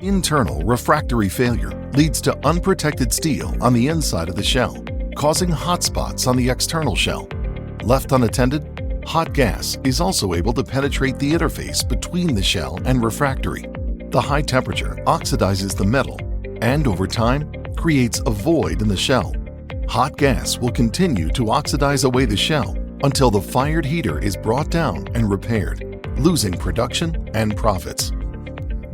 Internal refractory failure leads to unprotected steel on the inside of the shell, causing hot spots on the external shell. Left unattended, hot gas is also able to penetrate the interface between the shell and refractory. The high temperature oxidizes the metal and, over time, creates a void in the shell. Hot gas will continue to oxidize away the shell until the fired heater is brought down and repaired, losing production and profits.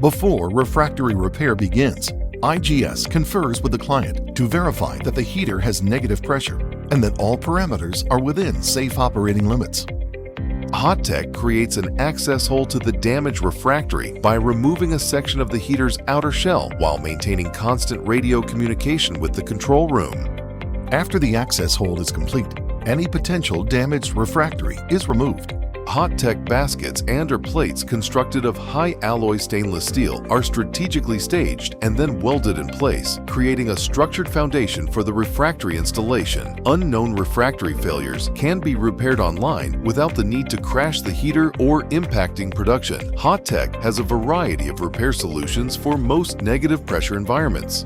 Before refractory repair begins, IGS confers with the client to verify that the heater has negative pressure and that all parameters are within safe operating limits. Hot-tek creates an access hole to the damaged refractory by removing a section of the heater's outer shell while maintaining constant radio communication with the control room. After the access hole is complete, any potential damaged refractory is removed. Hot-tek baskets and/or plates constructed of high alloy stainless steel are strategically staged and then welded in place, creating a structured foundation for the refractory installation. Unknown refractory failures can be repaired online without the need to crash the heater or impacting production. Hot-tek has a variety of repair solutions for most negative pressure environments.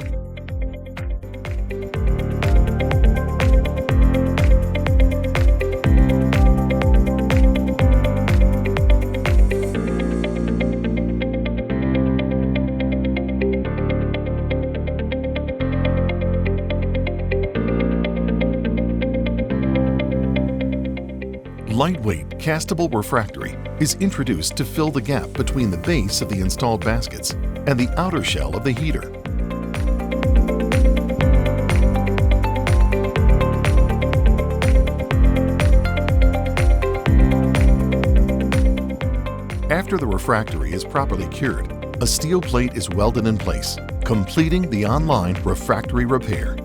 Lightweight, castable refractory is introduced to fill the gap between the base of the installed baskets and the outer shell of the heater. After the refractory is properly cured, a steel plate is welded in place, completing the online refractory repair.